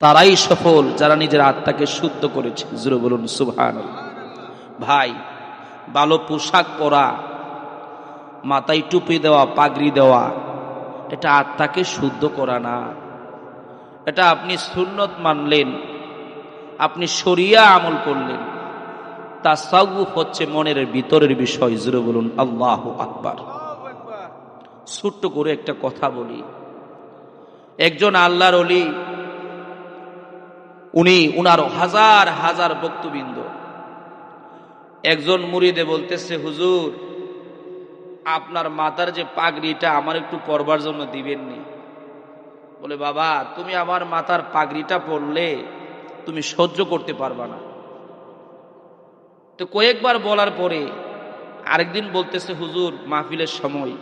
তারাই সফল যারা নিজের আত্মাকে শুদ্ধ করেছে। জোরে বলুন সুবহানাল্লাহ। ভাই, ভালো পোশাক পরা, মাথায় টুপি দেওয়া, পাগড়ি দেওয়া, এটা আত্মাকে শুদ্ধ করা না। এটা আপনি সুন্নত মানলেন, আপনি শরিয়া আমল করলেন। তাসাউফ হচ্ছে মনের ভিতরের বিষয়। জোরে বলুন আল্লাহু আকবার। ছোট্ট করে একটা কথা বলি। একজন আল্লাহর ওলি, উনার হাজার হাজার ভক্তবৃন্দ, একজন মুরিদে বলতেছে, হুজুর আপনার মাথার যে পাগড়িটা আমার একটু পরবার জন্য দিবেননি। বলে, বাবা তুমি আমার মাথার পাগড়িটা পরলে তুমি সহ্য করতে পারবা না। তো কয়েকবার বলার পরে আরেকদিন বলতেছে হুজুর মাহফিলের সময়,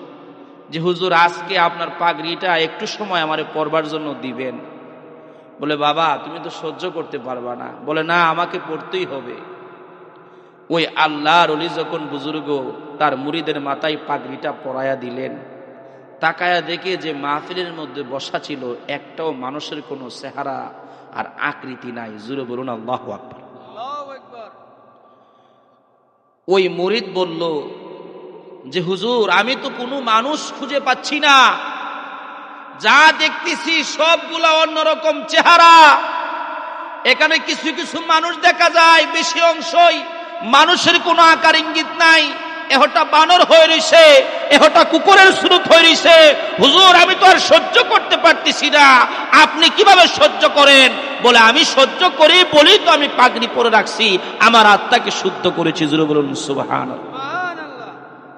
যে হুজুর আজকে আপনার পাগড়িটা একটু সময় আমারে পরবার জন্য দিবেন। বলে, বাবা তুমি তো সহ্য করতে পারবা না। বলে, না আমাকে পড়তেই হবে। ওই আল্লাহর ওলি যখন বুজুর্গ তার মুরিদের মাথায় পাগড়িটা পরায়া দিলেন, তাকায়া দেখে যে মাহফিলের মধ্যে বসা ছিল একটাও মানুষের কোনো চেহারা আর আকৃতি নাই। জোরে বলুন আল্লাহু আকবার। ওই মুরিদ বলল যে হুজুর আমি তো কোনো মানুষ খুঁজে পাচ্ছি না, যা দেখতেছি সবগুলা অন্যরকম চেহারা। এখানে কিছু কিছু মানুষ দেখা যায়, বেশি অংশই মানুষের কোনো আকার ইঙ্গিত নাই। এহটা বানর হয়ে রইছে, এহটা কুকুরের সুরত হয়ে রইছে। হুজুর আমি তো আর সহ্য করতে পারতেছি না, আপনি কিভাবে সহ্য করেন? বলে, আমি সহ্য করি বলেই তো আমি পাগড়ি পরে রাখছি, আমার আত্মাকে শুদ্ধ করেছি। জোরে বলুন সুবহানাল্লাহ।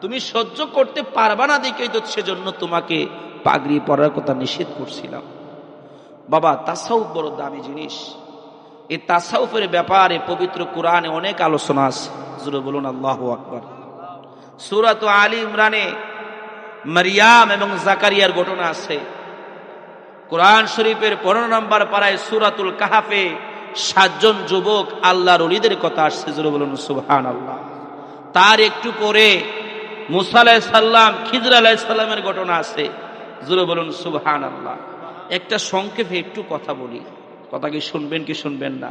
তুমি সহ্য করতে পারবা না দেখেই তো সেজন্য তোমাকে পাগড়ি পরার কথা নিষেধ করছিলাম। বাবা তাসাউফ বড় দামি জিনিস। এই তাসাউফের ব্যাপারে পবিত্র কোরআনে অনেক আলোচনা আছে। জোরে বলুন আল্লাহু আকবার। সূরাত আলী ইমরানে মারিয়াম এবং জাকারিয়ার ঘটনা আছে। কোরআন শরীফের 15 নম্বর পারায় সূরাতুল কাহাফে 7 জন যুবক আল্লাহর ওলিদের কথা আসছে। জোরে বলুন সুবহানাল্লাহ। তার একটু পরে মুসা আলাইহিস সালাম, খিজর আলাইহিস সালামের ঘটনা আছে। জোরে বলুন সুবহানাল্লাহ। একটা সংক্ষেপে একটু কথা বলি, কথা কি শুনবেন কি শুনবেন না?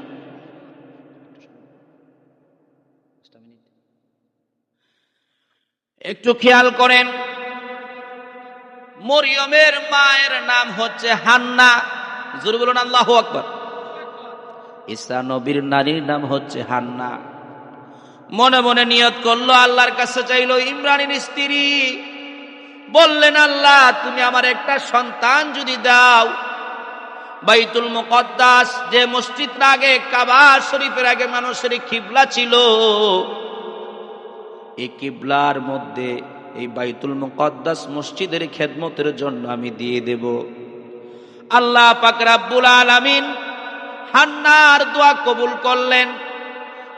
একটু খেয়াল করেন। মরিয়মের মায়ের নাম হচ্ছে হান্না। জোরে বলুন আল্লাহু আকবার। ঈসা নবীর নারীর নাম হচ্ছে হান্না। মনে মনে নিয়ত করলো, আল্লাহর কাছে চাইলো, ইমরানের স্ত্রী বললেন, আল্লাহ তুমি আমার একটা সন্তান যদি দাও, বাইতুল মুকদ্দাস যে মসজিদটা আগে কাবা শরীফের আগে মানুষের কিবলা ছিল, এই কিবলার মধ্যে এই বাইতুল মুকদ্দাস মসজিদের খেদমতের জন্য আমি দিয়ে দেব। আল্লাহ পাক রব্বুল আলামিন হান্নার দোয়া কবুল করলেন।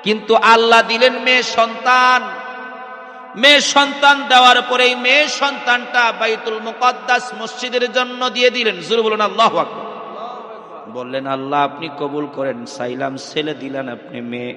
কিন্তু আল্লাহ দিলেন মেয়ে সন্তান। মেয়ে সন্তান দেওয়ার পরে এই মেয়ে সন্তানটা বাইতুল মুকদ্দাস মসজিদের জন্য দিয়ে দিলেন। জোরে বলুন আল্লাহু আকবার। বললেন, আল্লাহ আপনি কবুল করেন। চাইলাম ছেলে, দিলেন আপনি মেয়ে।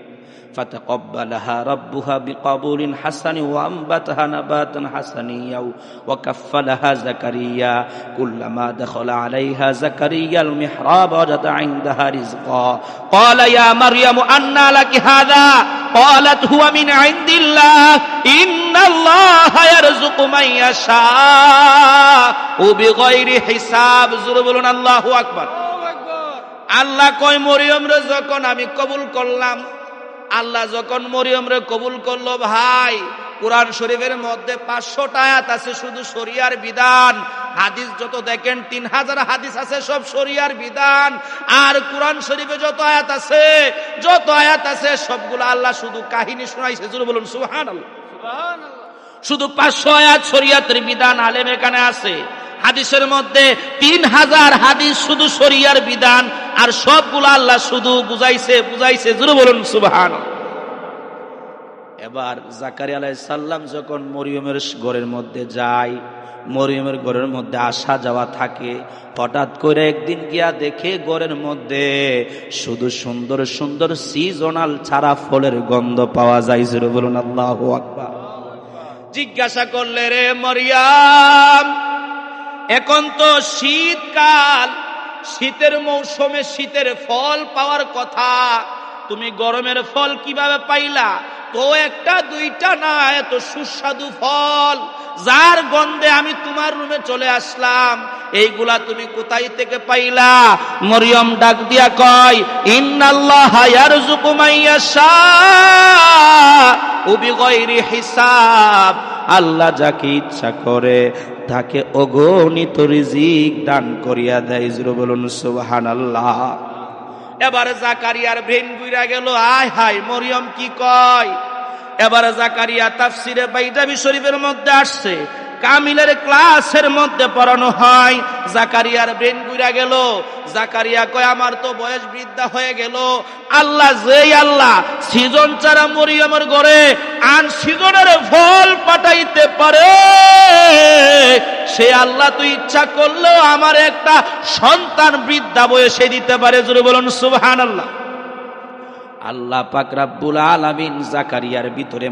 ফাতাকাব্বালাহা রাব্বুহা বিকাবুলিন হাসানি ওয়া আমবাতাহা নাবাতান হাসানিয়া ওয়া কাফফালাহা যাকারিয়া কুল্লামা দাখালা আলাইহা যাকারিয়াল মিহরাব ওয়াজাদা ইনদাহা রিজকা ক্বালা ইয়া মারইয়ামু আন্না লাকি হাযা ক্বালাত হুয়া মিন ইনদিল্লাহ ইন্নাল্লাহা ইয়ারযুকু মান ইয়াশাউ বিগাইরি হিসাব। জোরে বলুন আল্লাহু আকবার। আল্লাহ কয়, মরিয়মরে যখন আমি কবুল করলাম, আল্লাহ যখন মরিয়মরে কবুল করলো, ভাই কোরআন শরীফের মধ্যে 500টা আয়াত আছে শুধু শরিয়ার বিধান। হাদিস যত দেখেন 3000 হাদিস আছে, সব শরিয়ার বিধান। আর কোরআন শরীফে যত আয়াত আছে সবগুলো আল্লাহ শুধু কাহিনী শোনাইছে। জোরে বলুন সুবহানাল্লাহ। শুধু 500 আয়াত শরিয়াতের বিধান আলেম এখানে আছে। হাদিসের মধ্যে 3000 হাদিস শুধু শরিয়ার বিধান, আর সবগুলো আল্লাহ শুধু বুঝাইছে। জোরে বলুন সুবহানাল্লাহ। এবার জাকারিয়া আলাইহিস সালাম যখন মরিয়মের ঘরের মধ্যে যায়, মরিয়মের ঘরের মধ্যে আসা যাওয়া থাকে, হঠাৎ করে একদিন গিয়া দেখে ঘরের মধ্যে শুধু সুন্দর সুন্দর সিজনাল ছাড়া ফলের গন্ধ পাওয়া যায়। জোরে বলুন আল্লাহু আকবার। জিজ্ঞাসা করলে, রে মরিয়ম এখন তো শীতকাল, শীতের মৌসুমে শীতের ফল পাওয়ার কথা, তুমি গরমের ফল কিভাবে পাইলা? তো একটা দুইটা না, এত সুস্বাদু ফল যার গন্ধে আমি তোমার রুমে চলে আসলাম, এইগুলা তুমি কোথায় থেকে পাইলা? মরিয়ম ডাক দিয়া কয়, ইন্নাল্লাহা ইয়ারযুকু মান ইয়াশাউ বিগাইরি হিসাব, আল্লাহ যাকে ইচ্ছা করে তাকে অগণিত রিজিক দান করিয়া দেয়। জোরে বলুন সুবহানাল্লাহ। এবারে জাকারিয়ার ব্রেন ঘুরা গেল, আয় হায় মরিয়ম কি কয়। এবারে জাকারিয়া তাফসিরে বাইজাবি শরীফের মধ্যে আসছে, কামিলের ক্লাসের মধ্যে পড়ানো হয়। জাকারিয়ার ব্রেন ঘুরা গেল। জাকারিয়া কয়, আমার তো বয়স বৃদ্ধা হয়ে গেল, আল্লাহ যেই আল্লাহ সিজন ছাড়া মরিয়মের ঘরে আন সিজনের ফল পাঠাইতে পারে, সে আল্লাহ তো ইচ্ছা করলেও আমার একটা সন্তান বৃদ্ধা বয়সে দিতে পারে। জোরে বলুন সুবহানাল্লাহ। আল্লাহ পাক রব্বুল আলামিন জাকারিয়ার ভিতরে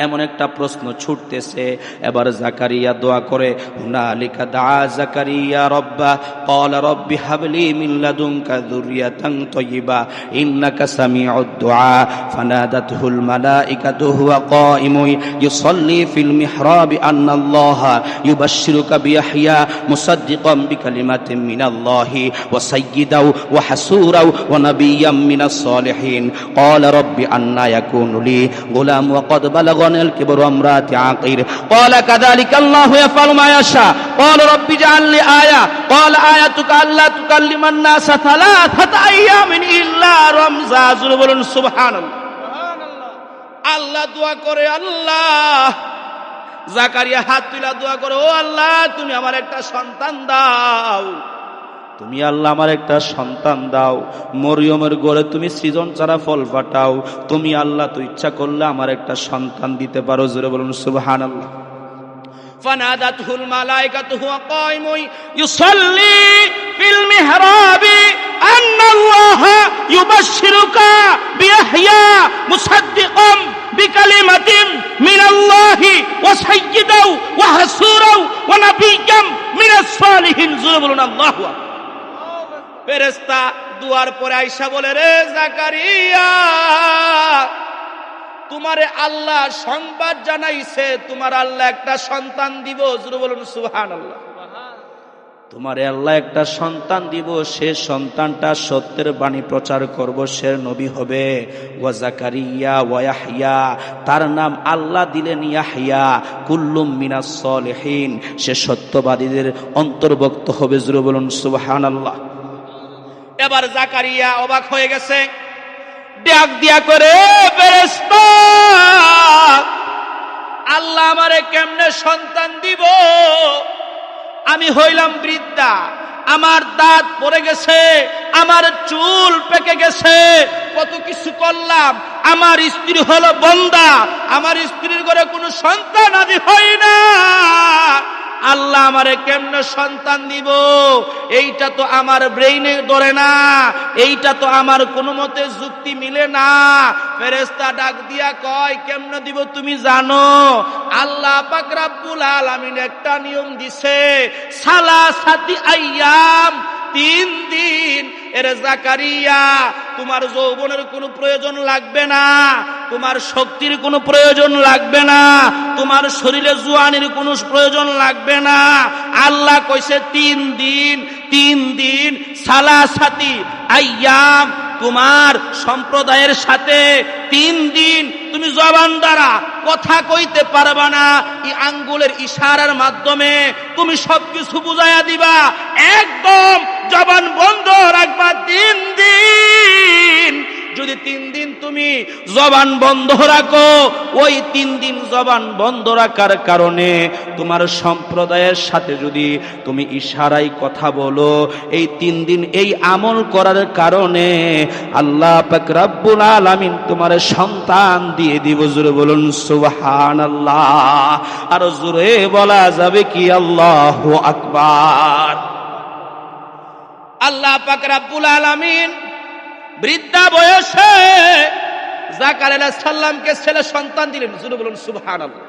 এমন একটা প্রশ্ন ছুটতেছে। এবার জাকারিয়া দোয়া করে, হুনালিকা দা জাকারিয়া রব্বা ক্বালা রব্বি হাবলি মিন লাদুনকা যুররিয়াতান তাইয়্যিবা ইন্নাকা সামিউদ দুআ ফানাদাতহুল মালাইকাতু হুয়া কাইমুন ইউসাল্লি ফিল মিহরাবি আন্নাল্লাহা ইউবাশশিরুকা বিয়াহইয়া মুসাদ্দিকাম বিকালিমাতিন মিনাল্লাহি ওয়া সাইয়্যিদাও ওয়া হাসুরাও ওয়া নাবিয়্যাম মিনাস সালিহিন ক্বালা রব্বি আন্না ইয়াকুনু লি গুলাম ওয়া ক্বাদ বালাগানি আল কিবরু ওয়া ইমরাতি আকির ক্বালা কাযালিকা আল্লাহু ইয়াফআলু মা ইয়াশা ক্বালা রব্বি ইজআল লি আয়া ক্বালা আয়াতুকা আল্লা তুকাল্লিমান নাসা সালাসাতা আইয়ামিন ইল্লা রামজা। জোরে বলুন সুবহানাল্লাহ। আল্লাহ দোয়া করে, আল্লাহ জাকারিয়া হাত তুলে দোয়া করে, ও আল্লাহ তুমি আমার একটা সন্তান দাও, তুমি আল্লাহ আমার একটা সন্তান দাও। মরিয়মের ঘরে তুমি সৃজন ছাড়া ফল পাঠাও, তুমি আল্লাহ তো ইচ্ছা করলে আমার একটা সন্তান দিতে পারো। জোরে বলুন সুবহানাল্লাহ। ফানাদাতহুল মালাইকাতু হুয়া কাইমুন ইউসাল্লি ফিল মিহরাবি আন্নাল্লাহা ইউবাশশিরুকা বিয়াহইয়া মুসাদ্দিকাম বিকালিমাতিন মিনাল্লাহি ওয়া সাইয়্যিদাও ওয়া হাসুরাও ওয়া নাবিয়্যাম মিনাস সালিহিন। জোরে বলুন আল্লাহু আকবার। ফেরেশতা দুয়ার পরে আয়েশা বলে, রে জাকারিয়া তোমারে আল্লাহ সংবাদ জানাইছে, তোমার আল্লাহ একটা সন্তান দিব। জোরে বলুন সুবহানাল্লাহ। তোমারে আল্লাহ একটা সন্তান দিব, সে সন্তানটা সত্যের বাণী প্রচার করব, সে নবী হবে। ওয়া জাকারিয়া ওয়া ইয়াহইয়া, তার নাম আল্লাহ দিলেন ইয়াহইয়া, কুল্লুম মিনাস সালিহিন, সে সত্যবাদীদের অন্তর্ভুক্ত হবে। জোরে বলুন সুবহানাল্লাহ। এবার জাকারিয়া অবাক হয়ে গেছে, ডাক দিয়া করে, ফেরেশতা আল্লাহ আমারে কেমনে সন্তান দিব? আমি হইলাম বৃদ্ধা, আমার দাঁত পড়ে গেছে, আমার চুল পেকে গেছে, কত কিছু করলাম, আমার স্ত্রী হলো বন্দা, আমার স্ত্রীর ঘরে কোনো সন্তান আদি হয় না, আল্লাহ আমারে কেমনে সন্তান দিব? এইটা তো আমার ব্রেইনে ধরে না, এইটা তো আমার কোনো মতে যুক্তি মিলে না। ফেরেশতা ডাক দিয়া কয়, কেমনে দিব তুমি জানো? আল্লাহ পাক রব্বুল আলামিন একটা নিয়ম দিছে, সালাসাতি আইয়াম, 3 দিন। এর জাকারিয়া তোমার যৌবনের কোনো প্রয়োজন লাগবে না, তোমার শক্তির কোনো প্রয়োজন লাগবে না, তোমার শরীরে জোয়ানির কোনো প্রয়োজন লাগবে না। আল্লাহ কইছে 3 দিন, 3 দিন সালাসাতি আইয়াম, তোমার সম্প্রদায়ের সাথে 3 দিন তুমি জবান দ্বারা কথা কইতে পারবা না, এই আঙ্গুলের ইশারার মাধ্যমে তুমি সবকিছু বুঝাইয়া দিবা, একদম জবান বন্ধ রাখবা 3 দিন। যদি 3 দিন তুমি জবান বন্ধ রাখো, ওই 3 দিন জবান বন্ধ রাখার কারণে তোমার সম্প্রদায়ের সাথে যদি তুমি ইশারায় কথা বলো, এই 3 দিন এই আমল করার কারণে আল্লাহ পাক রব্বুল আলামিন তোমার সন্তান দিয়ে দিব। জোরে বলুন সুবহানাল্লাহ। আর জোরে বলা যাবে কি আল্লাহু আকবার। আল্লাহ পাক রব্বুল আলামিন বৃদ্ধা বয়সে জাকারিয়া আলাইহিস সালামকে ছেলে সন্তান দিলেন। জোরে বলুন সুবহানাল্লাহ।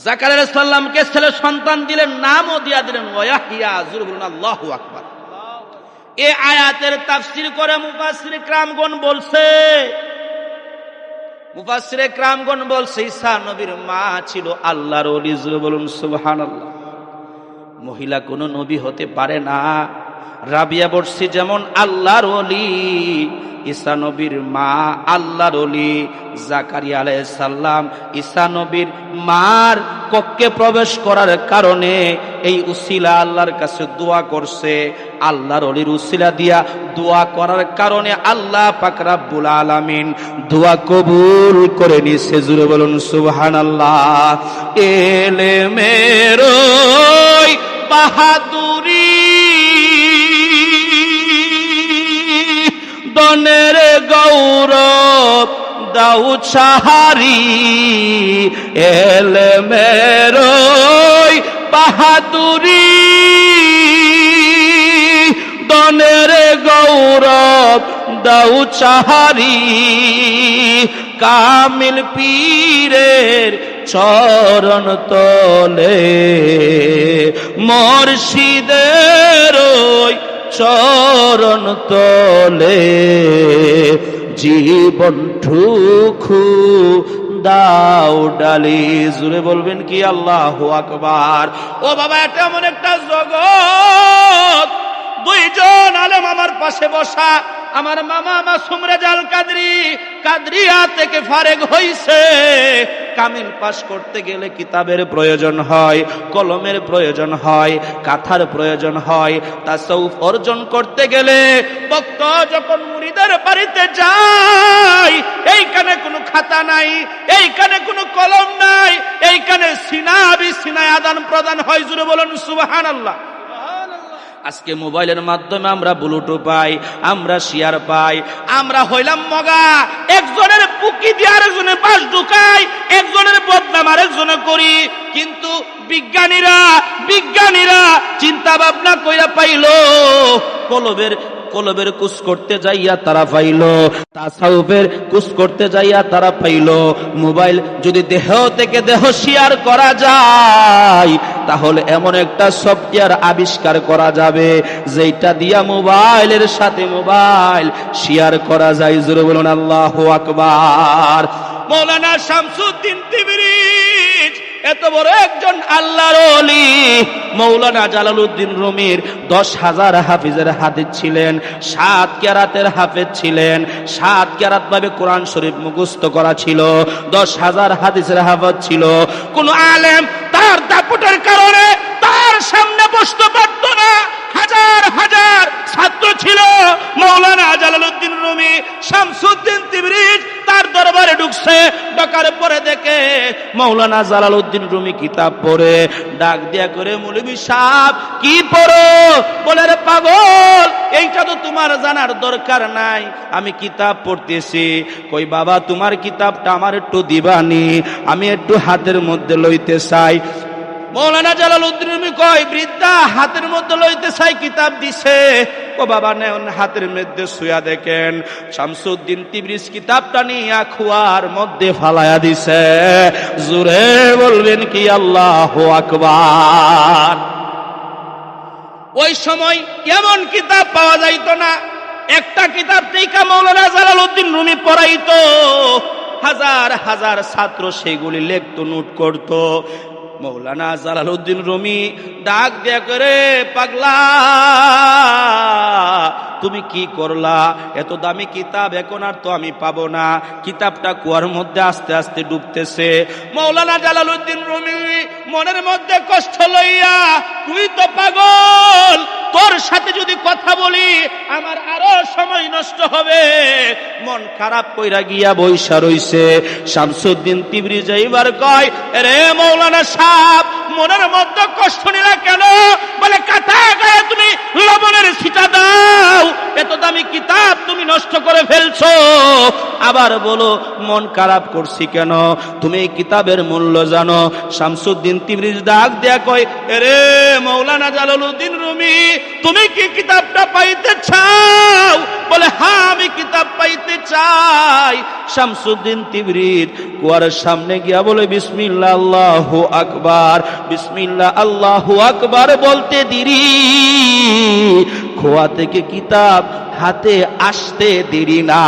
জাকারিয়া আলাইহিস সালামকে ছেলে সন্তান দিলেন, নামও দিয়া দিলেন ওয়াহইয়া। জোরে বলুন আল্লাহু আকবার। এই আয়াতের তাফসীর করে মুফাসসিরে কিরামগণ বলছে ঈসা নবীর মা ছিল আল্লাহর ওলি। জোরে বলুন সুবহানাল্লাহ। মহিলা কোন নবী হতে পারে না। রাবিয়া বলছি যেমন আল্লাহর ওলি, ঈসা নবীর মা আল্লাহর ওলি। জাকারিয়া আলাইহিস সালাম ঈসা নবীর মার কক্ষে প্রবেশ করার কারণে এই উসিলা আল্লাহর কাছে দোয়া করছে। আল্লাহর ওলির উসিলা দিয়া দোয়া করার কারণে আল্লাহ পাক রব্বুল আলামিন দোয়া কবুল করে নিছে। জোরে বলুন সুবহানাল্লাহ। এলেমের ওই বাহাদুরি, দনের গৌরব দাও সাহারি। এলেমের ওই বাহাদুরি, দনের গৌরব দাও সাহারি। কামিল পীরের চরণ তলে, মুর্শিদের ওই চরণ তলে, জীবন ঠুকু দাও ডালি। জুড়ে বলবেন কি আল্লাহু আকবার। ও বাবা, এটা এমন একটা জগৎ, দুইজন আলেম আমার পাশে বসা। আমার মামা মাসুম রেজাল কাদরি কাদরিয়া থেকে ফারেগ হইছে। কামিল পাস করতে গেলে কিতাবের প্রয়োজন হয়, কলমের প্রয়োজন হয়, কাথার প্রয়োজন হয়। তাসাউফ অর্জন করতে গেলে ভক্ত যখন মুরিদের বাড়িতে যায়, এইখানে কোনো খাতা নাই, এইখানে কোনো কলম নাই, এইখানে সিনাবি সিনায় আদান প্রদান হয়। জুড়ে বলুন সুবহানাল্লাহ। আজকে মোবাইলের মাধ্যমে আমরা ব্লুটুথ পাই, আমরা শেয়ার পাই, আমরা হইলাম মগা। একজনের পুকি দিয়ে আরেকজনের পাশ ঢুকাই, একজনের বদনাম আরেকজনে করি। কিন্তু বিজ্ঞানীরা চিন্তা ভাবনা কইরা পাইলো কলবের কুস করতে যাইয়া তারা পাইল, তাসাউফের কুস করতে যাইয়া তারা পাইল। মোবাইল যদি দেহ থেকে দেহ শেয়ার করা যায়, তাহলে এমন একটা সফটওয়্যার আবিষ্কার করা যাবে যেটা দিয়া মোবাইলের সাথে মোবাইল শেয়ার করা যায়। জোরে বলুন আল্লাহু আকবার। মৌলানা শামসুদ্দিন তিবরিজ এত বড় একজন আল্লাহর ওলি। মৌলানা জালালউদ্দিন রুমির 10,000 হাফিজের হাদিস ছিলেন, 7 কিরাতের হাফেজ ছিলেন, 7 কিরাত ভাবে কোরআন শরীফ মুখস্থ করা ছিল, 10,000 হাদিসের হাফেজ ছিল। কোন আলেম তার দাপটের কারণে তার সামনে বসতে পারত না। হাজার হাজার ছাত্র ছিল। মৌলানা জালালউদ্দিন রুমি শামসুদ্দিন তিবরিজ তার দরবারে ঢুকছে। ঢোকার পরে দেখে মৌলানা জালালউদ্দিন রুমি কিতাব পড়ে, ডাক দিয়া করে, মৌলভী সাহেব কি পড়ো? বলে, রে পাগল, এইটা তো তোমার জানার দরকার নাই, আমি কিতাব পড়তেছি। কই বাবা, তোমার কিতাবটা আমার একটু দিবানি, আমি একটু হাতের মধ্যে লইতে চাই। মৌলানা জালালউদ্দিন রুমি কয়, বৃদ্ধা হাতের মধ্যে লইতে চাই, কিতাব দিছে। ও বাবা, নেন হাতের মধ্যে শুয়া দেখেন শামসুদ্দিন তিবরিজ কিতাবটা নিয়ে খুয়ার মধ্যে ফালায়া দিছে। জোরে বলবেন কি আল্লাহু আকবার। ওই সময় এমন কিতাব পাওয়া যাইতো না। একটা কিতাব থেকে মৌলানা জালালউদ্দিন রুমি পড়াইতো, হাজার হাজার ছাত্র সেগুলি লিখতো, নোট করতো। মৌলানা জালালউদ্দিন রুমি ডাক দিয়া করে, পাগলা তুমি কি করলা? এত দামি কিতাব এখন আর তো আমি পাবো না। কিতাবটা কুয়ার মধ্যে আস্তে আস্তে ডুবতেছে। মৌলানা জালালউদ্দিন রুমি মনের মধ্যে কষ্ট লইয়া, তুই তো পাগল, তোর সাথে যদি কথা বলি আমার আরো সময় নষ্ট হবে। মন খারাপ কইরা গিয়া বইসা রইছে। শামসুদ্দিন তিবরিজ এইবার কয়, রে মৌলানা সাহেব, মনের মধ্যে কষ্ট নিলা কেন? বলে, কাটা গায়ে তুমি লবণের ছিটা দাও, এত দামি কিতাব তুমি নষ্ট করে ফেলছো। আবার বলো, মন খারাপ করছি কেন? তুমি এই কিতাবের মূল্য জানো? শামসুদ্দিন তিবরিজ ডাক দেয়া কয়, রে মৌলানা জালালউদ্দিন রুমি, তুমি কি কিতাবটা পাইতে চাও? বলে হ্যাঁ আমি কিতাব পাইতে চাই। শামসুদ্দিন তিবরিজ কুয়ার সামনে গিয়া বলে বিসমিল্লাহ আল্লাহু আকবার, বিসমিল্লাহ আল্লাহু আকবার বলতে দেরি, খোয়া থেকে কিতাব হাতে আসতে দেরি না।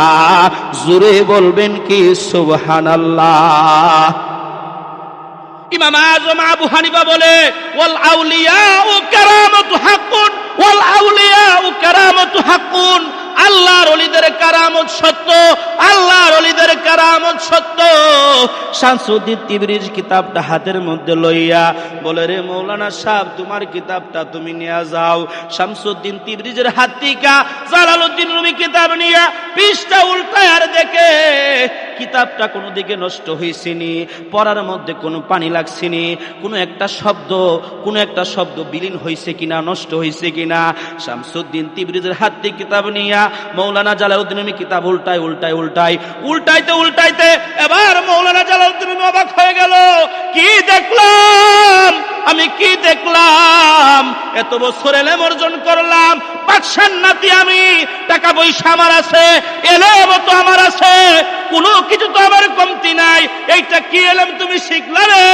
জোরে বলবেন কি সুবহানাল্লাহ। ইমাম আযম আবু হানিফা বলে ওয়াল আউলিয়াউ কারামাতু হাক্কুন, ওয়াল আউলিয়াউ কারামাতু হাক্কুন, আল্লাহর ওলিদের কারামত সত্য, আল্লাহর ওলিদের কারামত সত্য। শামসুদ্দিন তিবরিজ কিতাবটা হাতের মধ্যে লইয়া বলে রে মৌলানা সাহেব তোমার কিতাবটা তুমি নিয়ে যাও। শামসুদ্দিন তিবরিজের হাত থেকে জালালউদ্দিন রুমি কিতাব নিয়ে পৃষ্ঠা উল্টায় আর দেখে কিতাবটা কোনো দিকে নষ্ট হয়েছেনি, পড়ার মধ্যে কোনো পানি লাগছেনি, কোনো একটা শব্দ বিলীন হয়েছে কিনা, নষ্ট হয়েছে কিনা। শামসুদ্দিন তিবরিজের হাত থেকে কিতাব নিয়া মৌলানা জালালউদ্দিন রুমি কিতাব উল্টাইতে এবার মৌলানা জালালউদ্দিন রুমি অবাক হয়ে গেল। কি দেখলাম আমি, কি দেখলাম? এত বছর এলেম অর্জন করলাম, বাদশার নাতি আমি, টাকা পয়সা আমার আছে, এলেম তো আমার আছে, কোনো কিছু তো আমার কমতি নাই, এইটা কি এলেম তুমি শিখলা রে?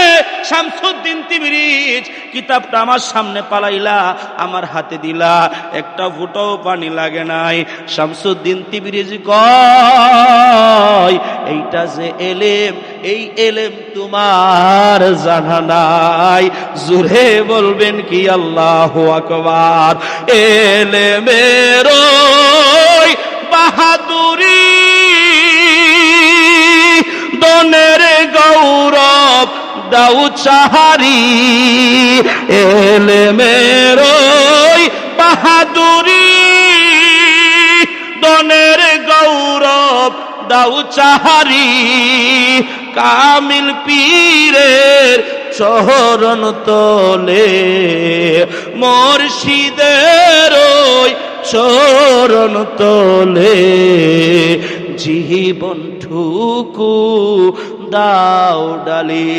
শামসুদ্দিন তিবরিজ কিতাবটা আমার সামনে পালাইলা, আমার হাতে দিলা, একটা ফোঁটাও পানি লাগে নাই। শামসুদ্দিন তিবরিজ কয় এইটা যে এলেম, এই এলেম তোমার জানা নাই। জোরে বলবেন কি আল্লাহু আকবার। এলেমের ওই বাহাদুরি, দনের গৌরব দাউ চাহারি, এলেমের ওই বাহাদুরি, দনের গৌরব দাউ চাহারি, কামিল পীরের চরণ তলে, মুর্শিদের ওই চরণ তলে, জীবন ঠুকু দাও ডালি।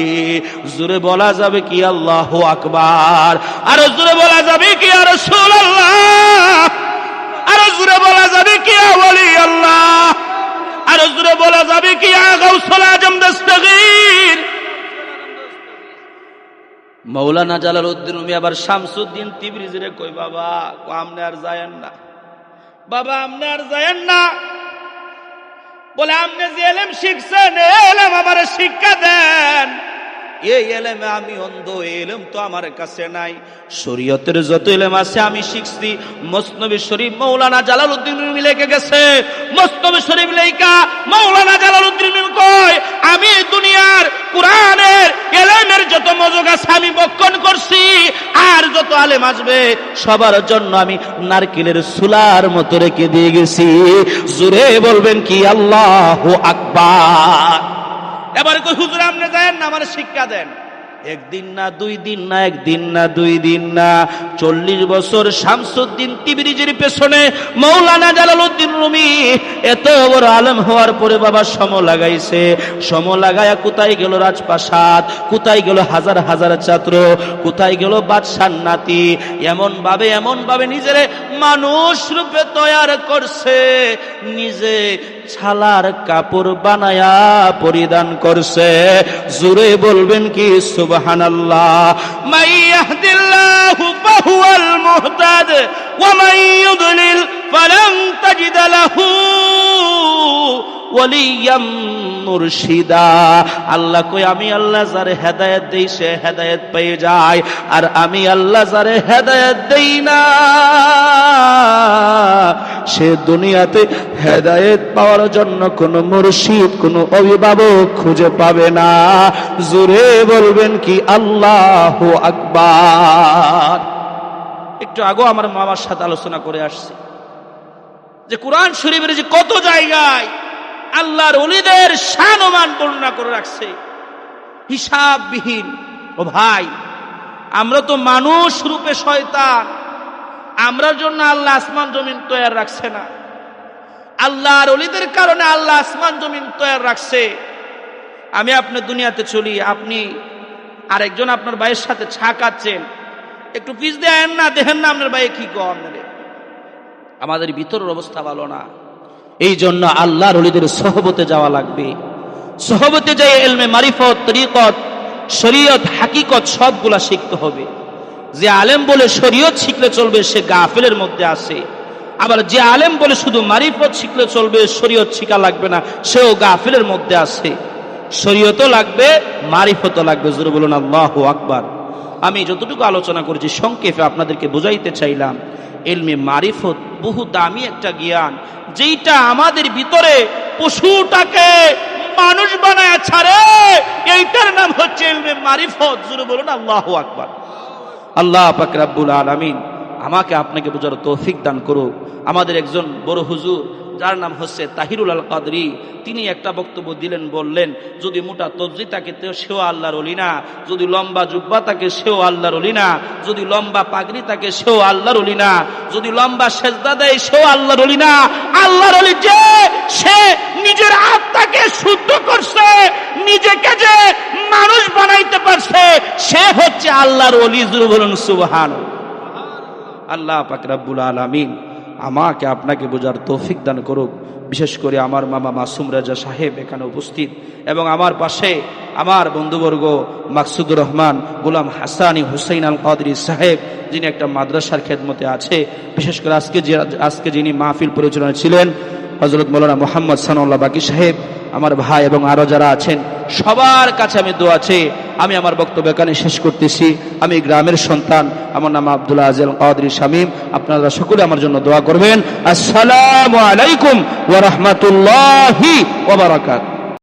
জোরে বলা যাবে কি আল্লাহু আকবার? আর জোরে বলা যাবে কি ইয়া রাসূলুল্লাহ? আর জোরে বলা যাবে কি ইয়া ওলি আল্লাহ? আর জোরে বলা যাবে কি ইয়া গাউসুল আজম দস্তগীর? মৌলানা জালালউদ্দিন রুমি আবার শামসুদ্দিন তিবরিজরে কই বাবা আমনে আর যায়েন না, বাবা আমনে আর যায়েন না। বলে আপনি যে এলেম শিখছেন, এলেম আমার শিক্ষা দেন। এই এলেমে আমি অন্ধ, এলেম তো আমার কাছে নাই। শরীয়তের যত এলেম আছে আমি শিখছি। মসনবী শরীফ মৌলানা জালালউদ্দিন রুমি লিখে গেছে। মসনবী শরীফ লেখা মৌলানা জালালউদ্দিন রুমি কয় আমি দুনিয়ার কোরআনের এলেমের যত মজগ আছে আমি বক্ষণ করছি, আর যত আলেম আসবে সবার জন্য আমি নারকেলের সুলার মতো রেখে দিয়ে গেছি। জোরে বলবেন কি আল্লাহু আকবার। এবার কই হুজুর আপনি যায়েন না, আমার শিক্ষা দেন। একদিন না দুই দিন না, একদিন না দুই দিন না, 40 বছর শামসুদ্দিন তিবরিজের পেছনে মৌলানা জালালউদ্দিন রুমি এত বড় আলেম হওয়ার পরে বাবা সময় লাগাইছে। সময় লাগায়া কোথায় গেল রাজপ্রাসাদ, কোথায় গেল হাজার হাজার ছাত্র, কোথায় গেল বাদশার নাতি। এমন ভাবে নিজেরে মানুষ রূপে তৈয়ার করছে, নিজে ছালার কাপড় বানায়া পরিধান করছে। জোরে বলবেন কি সুবহানাল্লাহ। মাই ইয়াহদিল্লাহু ফাহুয়াল মুহতাদ ওয়া মান ইউদ্লিল ফালান তাজিদ লাহু ওয়ালিয়াম মুরশিদা। আল্লাহ কই আমি আল্লাহ যারে হেদায়েত দেই সে হেদায়েত পেয়ে যায়, আর আমি আল্লাহ যারে হেদায়েত দেই না সে দুনিয়াতে হেদায়েত পাওয়ার জন্য কোনো মুর্শিদ, কোনো অভিভাবক খুঁজে পাবে না। জোরে বলবেন কি আল্লাহু আকবার। একটু আগে আমার মামার সাথে আলোচনা করে আসছি যে কোরআন শরীফের যে কত জায়গায় আল্লাহর ওলিদের শান ও মান বর্ণনা করে রাখছে হিসাববিহীন। ও ভাই, আমরা তো মানুষ রূপে শয়তান, আমরার জন্য আল্লাহ আসমান জমিন তৈরি রাখছে না। আল্লাহর ওলিদের কারণে আল্লাহ আসমান জমিন তৈরি রাখছে। আমি আপনি দুনিয়াতে চলি, আপনি আরেকজন আপনার ভাইয়ের সাথে ছাকাচ্ছেন, একটু পিছ দেন না, দেখেন না আপনার ভাই কি করেন। আমাদের ভিতরের অবস্থা ভালো না। এই জন্য আল্লাহর ওলিদের সোহবতে যাওয়া লাগবে। সোহবতে যাই ইলমে মারিফত, তরিকত, শরীয়ত, হাকিকত সবগুলা শিখতে হবে। যে আলেম বলে শরীয়ত শিখলে চলবে সে গাফিলের মধ্যে আছে, আবার যে আলেম বলে শুধু মারিফত শিখলে চলবে শরীয়ত শিখা লাগবে না সেও গাফিলের মধ্যে আছে। শরীয়তও লাগবে, মারিফতও লাগবে। জোরে বলুন আল্লাহু আকবার। আমি যতটুকু আলোচনা করেছি সংক্ষেপে আপনাদেরকে বুঝাইতে চাইলাম, ইলমে মারিফত বহু দামি একটা জ্ঞান, যেইটা আমাদের ভিতরে পশুটাকে মানুষ বানায় ছাড়ে। এইটার নাম হচ্ছে ইলমে মারিফত। জোরে বলুন আল্লাহু আকবার। আল্লাহ পাক রব্বুল আলামিন আমাকে আপনাকে বোঝার তৌফিক দান করুক। আমাদের একজন বড় হুজুর যার নাম হচ্ছে তাহিরুল আল কাদরি, তিনি একটা বক্তব্য দিলেন, বললেন যদি মোটা তবজি থাকে সেও আল্লাহর ওলি না, যদি লম্বা জুব্বা থাকে সেও আল্লাহর ওলি না, যদি লম্বা পাগড়ি থাকে সেও আল্লাহর ওলি না, যদি লম্বা সেজদা দেয় সেও আল্লাহর ওলি না। আল্লাহর ওলি যে সে নিজের আত্মাকে শুদ্ধ করছে, নিজেকে যে মানুষ বানাইতে পারছে সে হচ্ছে আল্লাহর ওলি। জোরে বলুন সুবহানাল্লাহ। আল্লাহ পাক রব্বুল আলামিন আমাকে আপনাকে বোঝার তৌফিক দান করুক। বিশেষ করে আমার মামা মাসুম রাজা সাহেব এখানে উপস্থিত, এবং আমার পাশে আমার বন্ধুবর্গ মাকসুদুর রহমান, গোলাম হাসানি, হুসাইন আল কাদরি সাহেব, যিনি একটা মাদ্রাসার খেদমতে আছে। বিশেষ করে আজকে যিনি মাহফিল পরিচালনা ছিলেন হযরত মাওলানা মুহাম্মদ সানাউল্লাহ বাকি সাহেব, আমার ভাই এবং আরো যারা আছেন সবার কাছে আমি দোয়া চাই। আমি আমার বক্তব্য এখানে শেষ করতেছি। আমি গ্রামের সন্তান, আমার নাম আব্দুল আজিজ কাদরি শামীম। আপনারা সকলে আমার জন্য দোয়া করবেন। আসসালামু আলাইকুম ওয়া রাহমাতুল্লাহি ওয়া বারাকাতুহু।